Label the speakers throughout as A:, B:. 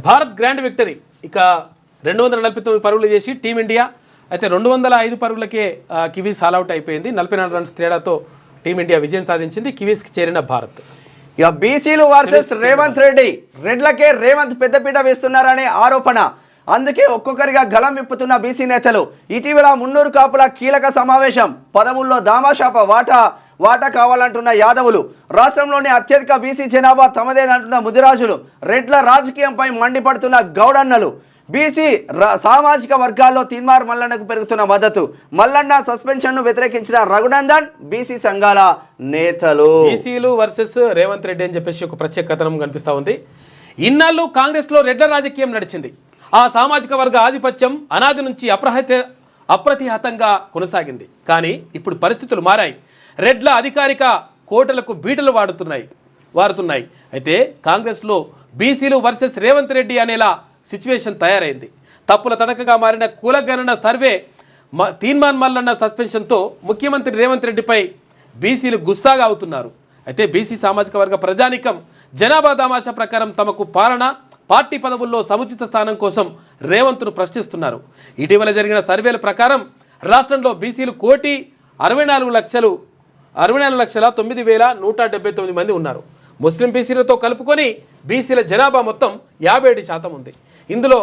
A: Bharat grand victory. ఇక 249 పరుగులు చేసి టీమిండియా అయితే 205 పరుగులకే కివీస్ ఆల్అవుట్ అయిపోయింది. 44 రన్స్ తేడాతో టీమిండియా విజయం సాధించింది. కివీస్కి చేరిన భారత్.
B: ఇక బీసీలు వర్సెస్ రేవంత్ రెడ్డి. రెడ్లకే రేవంత్ పెద్దపీట వేస్తున్నారనే ఆరోపణ. అందుకే ఒక్కొక్కరిగా గలం విప్పుతున్న బీసీ నేతలు. ఇటీవల మున్నూరు కాపుల కీలక సమావేశం. పదవుల్లో దామాషాప వాటా కావాలంటున్న యాదవులు. రాష్ట్రంలోని అత్యధిక బీసీ జనాభా తమదేనంటున్న ముదిరాజులు. రెడ్ల రాజకీయంపై మండిపడుతున్న గౌడన్నలు. బీసీ సామాజిక వర్గాల్లో తీన్మార్ మల్లన్నకు పెరుగుతున్న మద్దతు. మల్లన్న సస్పెన్షన్ను వ్యతిరేకించిన రఘునందన్, బీసీ సంఘాల నేతలు.
A: బీసీలు వర్సెస్ రేవంత్ రెడ్డి అని చెప్పేసి ఒక ప్రత్యేక కథనం కనిపిస్తూ ఉంది. ఇన్నాళ్ళు కాంగ్రెస్లో రెడ్ల రాజకీయం నడిచింది. ఆ సామాజిక వర్గ ఆధిపత్యం అనాది నుంచి అప్రతిహతంగా కొనసాగింది. కానీ ఇప్పుడు పరిస్థితులు మారాయి. రెడ్ల అధికారిక కోటలకు బీటలు వారుతున్నాయి. అయితే కాంగ్రెస్లో బీసీలు వర్సెస్ రేవంత్ రెడ్డి అనేలా సిచ్యువేషన్ తయారైంది. తప్పుల తడకగా మారిన కులగణన సర్వే, తీన్మాన్ మల్లన్న సస్పెన్షన్తో ముఖ్యమంత్రి రేవంత్ రెడ్డిపై బీసీలు గుస్సాగా అవుతున్నారు. అయితే బీసీ సామాజిక వర్గ ప్రజానికం జనాభా దామాషా ప్రకారం తమకు పార్టీ పదవుల్లో సముచిత స్థానం కోసం రేవంత్ను ప్రశ్నిస్తున్నారు. ఇటీవల జరిగిన సర్వేల ప్రకారం రాష్ట్రంలో బీసీలు 1,64,9,179 మంది ఉన్నారు. ముస్లిం బీసీలతో కలుపుకొని బీసీల జనాభా మొత్తం 57% ఉంది. ఇందులో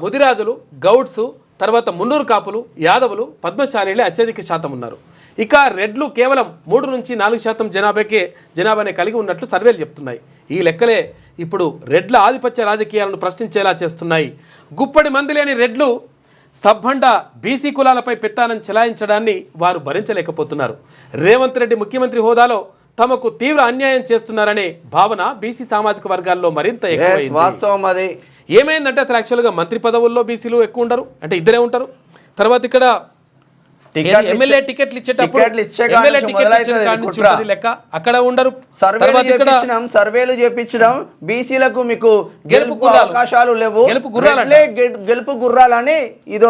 A: ముదిరాజులు, గౌడ్స్, తర్వాత మున్నూరు కాపులు, యాదవులు, పద్మశాలీలే అత్యధిక శాతం ఉన్నారు. ఇక రెడ్లు కేవలం 3 నుంచి 4% జనాభానే కలిగి ఉన్నట్లు సర్వేలు చెప్తున్నాయి. ఈ లెక్కలే ఇప్పుడు రెడ్ల ఆధిపత్య రాజకీయాలను ప్రశ్నించేలా చేస్తున్నాయి. గుప్పడి మంది లేని రెడ్లు సబ్బండ బీసీ కులాలపై పెత్తానం చెలాయించడాన్ని వారు భరించలేకపోతున్నారు. రేవంత్ రెడ్డి ముఖ్యమంత్రి హోదాలో తమకు తీవ్ర అన్యాయం చేస్తున్నారనే భావన బీసీ సామాజిక వర్గాల్లో మరింత ఎక్కువైంది. ఏమైందంటే అసలు యాక్చువల్గా మంత్రి పదవుల్లో బీసీలు ఎక్కువ ఉండరు, అంటే ఇద్దరే ఉంటారు. తర్వాత ఇక్కడ ఎమ్మెల్యే టికెట్లు ఇచ్చేటప్పుడు లెక్క అక్కడ ఉండరు.
B: సర్వేలు చేపించడం బీసీలకు మీకు గెలుపు అవకాశాలు లేవు, గెలుపు గుర్రాలని ఇదో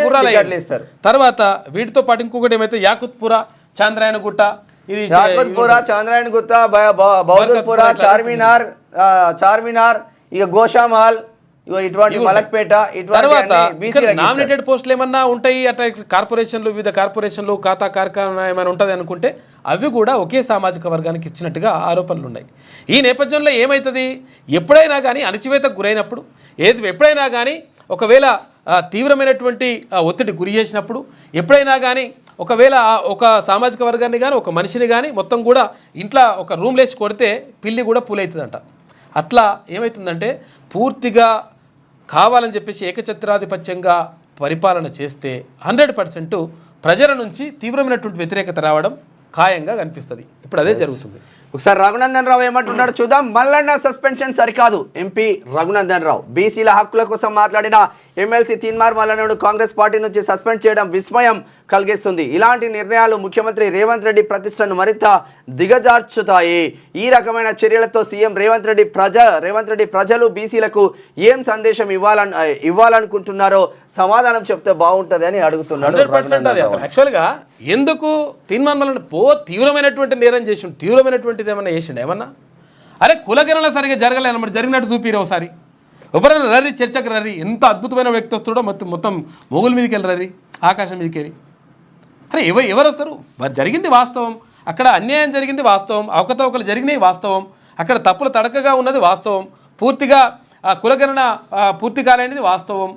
A: గుర్రాలు ఇస్తారు. తర్వాత వీటితో పాటు ఇంకొకటి ఏమైతే యాకుత్పుర, చాంద్రాయణగుట్ట, ఇది
B: చాంద్రాయణగుట్ట, బౌద్ధపుర, చార్మినార్, ఇక గోషామాల్, ఇటువంటి మలక్పేట,
A: తర్వాత నామినేటెడ్ పోస్టులు ఏమన్నా ఉంటాయి అట్లా కార్పొరేషన్లు, వివిధ కార్పొరేషన్లు, ఖాతా కార్ఖానా ఏమైనా ఉంటుంది అనుకుంటే అవి కూడా ఒకే సామాజిక వర్గానికి ఇచ్చినట్టుగా ఆరోపణలు ఉన్నాయి. ఈ నేపథ్యంలో ఏమవుతుంది, ఎప్పుడైనా కానీ అణచివేతకు గురైనప్పుడు, ఎప్పుడైనా కానీ ఒకవేళ తీవ్రమైనటువంటి ఒత్తిడి గురి చేసినప్పుడు, ఎప్పుడైనా కానీ ఒకవేళ ఒక సామాజిక వర్గాన్ని కానీ ఒక మనిషిని కానీ మొత్తం కూడా ఇంట్లో ఒక రూమ్ లేచి కొడితే పిల్లి కూడా పూలవుతుందంట. అట్లా ఏమవుతుందంటే పూర్తిగా కావాలని చెప్పేసి ఏకఛత్రాధిపత్యంగా పరిపాలన చేస్తే 100% ప్రజల నుంచి తీవ్రమైనటువంటి వ్యతిరేకత రావడం ఖాయంగా కనిపిస్తుంది. ఇప్పుడు అదే జరుగుతుంది.
B: ఒకసారి రఘునందన్ రావు ఏమంటున్నాడు చూద్దాం. మల్లన్న సస్పెన్షన్ సరికాదు. ఎంపీ రఘునందన్ రావు బీసీల హక్కుల కోసం మాట్లాడిన ఎమ్మెల్సీ తీన్మార్ మల్లన్నను కాంగ్రెస్ పార్టీ నుంచి సస్పెండ్ చేయడం విస్మయం కలిగిస్తుంది. ఇలాంటి నిర్ణయాలు ముఖ్యమంత్రి రేవంత్ రెడ్డి ప్రతిష్టను మరింత దిగజార్చుతాయి. ఈ రకమైన చర్యలతో సీఎం రేవంత్ రెడ్డి ప్రజలు బీసీలకు ఏం సందేశం ఇవ్వాలనుకుంటున్నారో సమాధానం చెప్తే బాగుంటుంది అని అడుగుతున్నాడు.
A: యాక్చువల్గా ఎందుకు తీన్మార్ మల్లన్న తీవ్రమైనటువంటి నేరం చేసిండు, తీవ్రమైనటువంటిది ఏమన్నా చేసిండు ఏమన్నా? అరే కులగణన సరిగా జరగలేదు, మరి జరిగినట్టు చూపిరు ఒకసారి. ఎవరైనా రర్రి చర్చకు రర్రి, ఎంత అద్భుతమైన వ్యక్తి వస్తాడో మొత్తం మొగుల మీదకి వెళ్ళి రర్రి, ఆకాశం మీదకి వెళ్ళి. అరే ఎవరు వస్తారు? మరి జరిగింది వాస్తవం, అక్కడ అన్యాయం జరిగింది వాస్తవం, అవకతవకలు జరిగినాయి వాస్తవం, అక్కడ తప్పులు తడకగా ఉన్నది వాస్తవం, పూర్తిగా కులగణన పూర్తి కాలేనిది వాస్తవం.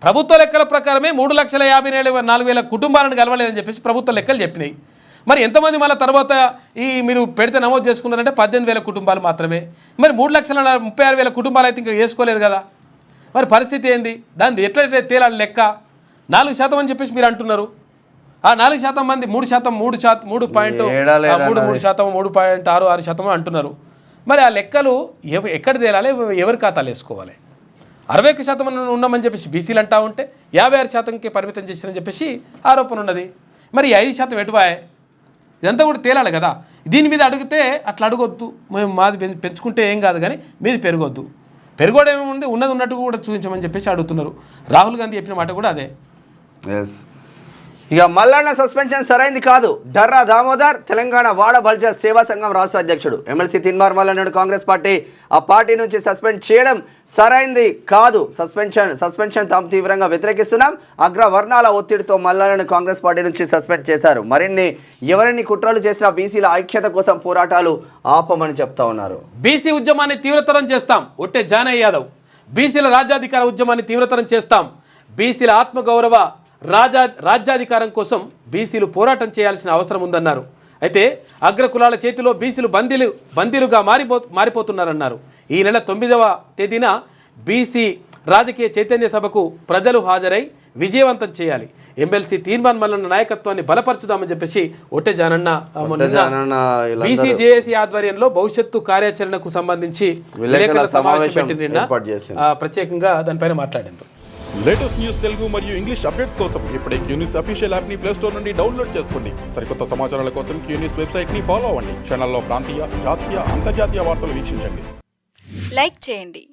A: ప్రభుత్వ లెక్కల ప్రకారమే 3,54,000 కుటుంబాలను కలవలేదని చెప్పేసి ప్రభుత్వ లెక్కలు చెప్పినాయి. మరి ఎంతమంది మళ్ళీ తర్వాత మీరు పెడితే నమోదు చేసుకున్నారంటే 18,000 కుటుంబాలు మాత్రమే. మరి 3,36,000 కుటుంబాలు అయితే ఇంకా చేసుకోలేదు కదా. మరి పరిస్థితి ఏంది? దాన్ని ఎట్లా తేలాలి లెక్క? 4% అని చెప్పేసి మీరు అంటున్నారు. ఆ 4% మంది 3.66% అంటున్నారు. మరి ఆ లెక్కలు ఎక్కడ తేలాలి, ఎవరి ఖాతాలు వేసుకోవాలి? 61% ఉన్నామని చెప్పేసి బీసీలు అంటా ఉంటే 56%కి పరిమితం చేశారని చెప్పేసి ఆరోపణ ఉన్నది. మరి 5% ఎటువాయే? ఇదంతా కూడా తేలాలి కదా. దీని మీద అడిగితే అట్లా అడగొద్దు, మేము మాది పెంచుకుంటే ఏం కాదు కానీ మీది పెరగొద్దు. పెరగడం ఏముంది, ఉన్నది ఉన్నట్టు కూడా చూపించమని చెప్పేసి అడుగుతున్నారు. రాహుల్ గాంధీ చెప్పిన మాట కూడా అదే.
B: ఇక మల్లన్న సస్పెన్షన్ సరైంది కాదు. డర్రా దామోదర్ తెలంగాణ వాడ బల్జ సేవా సంఘం రాష్ట్ర అధ్యక్షుడు. ఎమ్మెల్సీ తిన్మార్ మల్లన్నను కాంగ్రెస్ పార్టీ ఆ పార్టీ నుంచి సస్పెండ్ చేయడం సరైంది కాదు. సస్పెన్షన్ తాము తీవ్రంగా వ్యతిరేకిస్తున్నాం. అగ్రవర్ణాల ఒత్తిడితో మల్లన్నను కాంగ్రెస్ పార్టీ నుంచి సస్పెండ్ చేశారు. ఎవరిని కుట్రలు చేసినా బీసీల ఐక్యత కోసం పోరాటాలు ఆపమని చెప్తా ఉన్నారు.
A: బీసీ ఉద్యమాన్ని తీవ్రతరం చేస్తాం. ఒట్టే జానయ్య యాదవ్. బీసీల రాజ్యాధికార ఉద్యమాన్ని తీవ్రతరం చేస్తాం. బీసీల ఆత్మగౌరవ రాజ్యాధికారం కోసం బీసీలు పోరాటం చేయాల్సిన అవసరం ఉందన్నారు. అయితే అగ్రకులాల చేతిలో బీసీలు బందీలుగా మారిపోతున్నారన్నారు. ఈ నెల 9వ తేదీన బీసీ రాజకీయ చైతన్య సభకు ప్రజలు హాజరై విజయవంతం చేయాలి. ఎమ్మెల్సీ తీర్మాన్ మల్లన్న నాయకత్వాన్ని బలపరచుదామని చెప్పేసి ఒట్టే జానన్న బీసీ జేఏసీ ఆధ్వర్యంలో భవిష్యత్తు కార్యాచరణకు సంబంధించి విలేకరుల సమావేశం పెట్టి నిన్న ప్రత్యేకంగా దానిపైన మాట్లాడారు.
C: లేటెస్ట్ న్యూస్ తెలుగు మరియు ఇంగ్లీష్ అప్డేట్స్ కోసం ఇప్పుడే క్యూన్యూస్ అఫీషియల్ యాప్ ని ప్లే స్టోర్ నుండి డౌన్లోడ్ చేసుకోండి. సరికొత్త సమాచారాల కోసం క్యూన్యూస్ వెబ్సైట్ ని ఫాలో అవ్వండి. ఛానల్లో ప్రాంతీయ, జాతీయ, అంతర్జాతీయ వార్తలు వీక్షించండి.
D: లైక్ చేయండి.